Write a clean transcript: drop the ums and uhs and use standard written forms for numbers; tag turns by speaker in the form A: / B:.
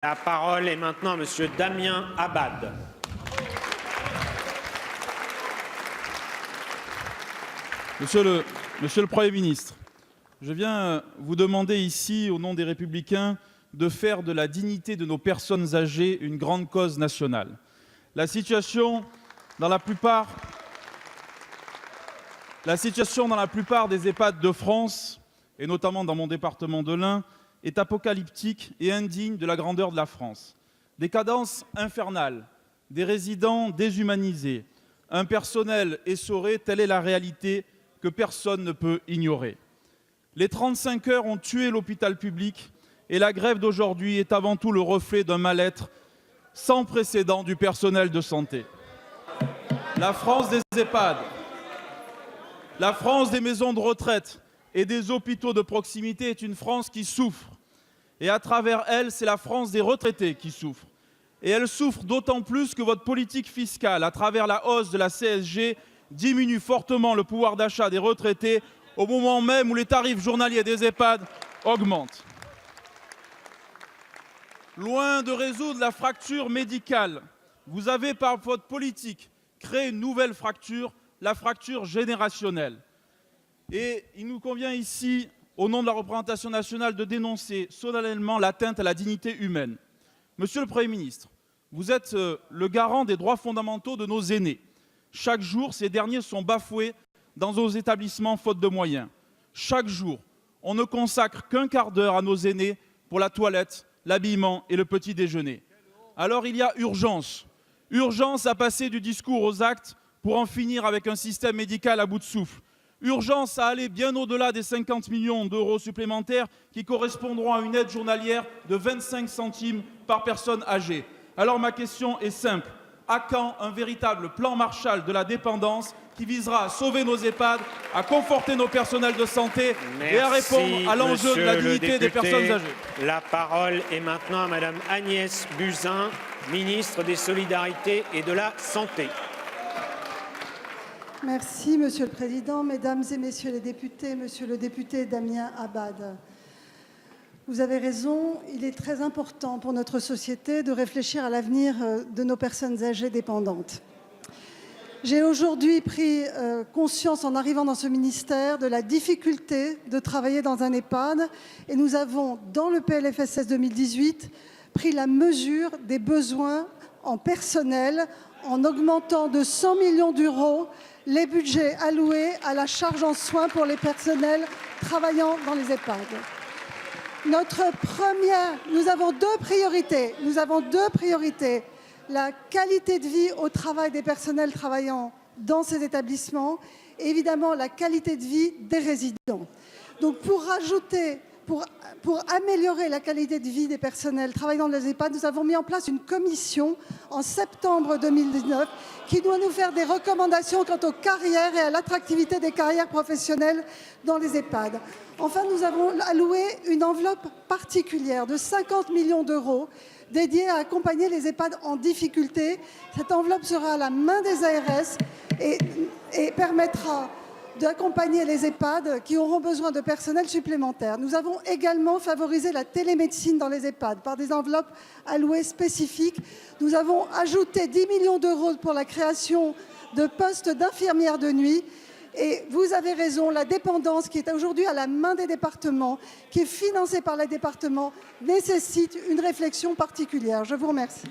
A: La parole est maintenant à Monsieur Damien Abad.
B: Monsieur le Premier ministre, je viens vous demander ici, au nom des Républicains, de faire de la dignité de nos personnes âgées une grande cause nationale. La situation dans la plupart des EHPAD de France, et notamment dans mon département de l'Ain, est apocalyptique et indigne de la grandeur de la France. Des cadences infernales, des résidents déshumanisés, un personnel essoré, telle est la réalité que personne ne peut ignorer. Les 35 heures ont tué l'hôpital public et la grève d'aujourd'hui est avant tout le reflet d'un mal-être sans précédent du personnel de santé. La France des EHPAD, la France des maisons de retraite et des hôpitaux de proximité est une France qui souffre. Et à travers elle, c'est la France des retraités qui souffre. Et elle souffre d'autant plus que votre politique fiscale, à travers la hausse de la CSG, diminue fortement le pouvoir d'achat des retraités au moment même où les tarifs journaliers des EHPAD augmentent. Loin de résoudre la fracture médicale, vous avez par votre politique créé une nouvelle fracture, la fracture générationnelle. Et il nous convient ici, au nom de la représentation nationale, de dénoncer solennellement l'atteinte à la dignité humaine. Monsieur le Premier ministre, vous êtes le garant des droits fondamentaux de nos aînés. Chaque jour, ces derniers sont bafoués dans nos établissements faute de moyens. Chaque jour, on ne consacre qu'un quart d'heure à nos aînés pour la toilette, l'habillement et le petit déjeuner. Alors il y a urgence. Urgence à passer du discours aux actes pour en finir avec un système médical à bout de souffle. Urgence à aller bien au-delà des 50 millions d'euros supplémentaires qui correspondront à une aide journalière de 25 centimes par personne âgée. Alors ma question est simple. À quand un véritable plan Marshall de la dépendance qui visera à sauver nos EHPAD, à conforter nos personnels de santé et à répondre à l'enjeu de la dignité des personnes âgées?
A: La parole est maintenant à Madame Agnès Buzyn, ministre des Solidarités et de la Santé.
C: Merci, Monsieur le Président. Mesdames et Messieurs les députés, Monsieur le député Damien Abad, vous avez raison, il est très important pour notre société de réfléchir à l'avenir de nos personnes âgées dépendantes. J'ai aujourd'hui pris conscience, en arrivant dans ce ministère, de la difficulté de travailler dans un EHPAD et nous avons, dans le PLFSS 2018, pris la mesure des besoins en personnel en augmentant de 100 millions d'euros les budgets alloués à la charge en soins pour les personnels travaillant dans les EHPAD. Nous avons deux priorités. La qualité de vie au travail des personnels travaillant dans ces établissements et évidemment la qualité de vie des résidents. Donc pour améliorer la qualité de vie des personnels travaillant dans les EHPAD, nous avons mis en place une commission en septembre 2019 qui doit nous faire des recommandations quant aux carrières et à l'attractivité des carrières professionnelles dans les EHPAD. Enfin, nous avons alloué une enveloppe particulière de 50 millions d'euros dédiée à accompagner les EHPAD en difficulté. Cette enveloppe sera à la main des ARS et permettra d'accompagner les EHPAD qui auront besoin de personnel supplémentaire. Nous avons également favorisé la télémédecine dans les EHPAD par des enveloppes allouées spécifiques. Nous avons ajouté 10 millions d'euros pour la création de postes d'infirmières de nuit. Et vous avez raison, la dépendance qui est aujourd'hui à la main des départements, qui est financée par les départements, nécessite une réflexion particulière. Je vous remercie.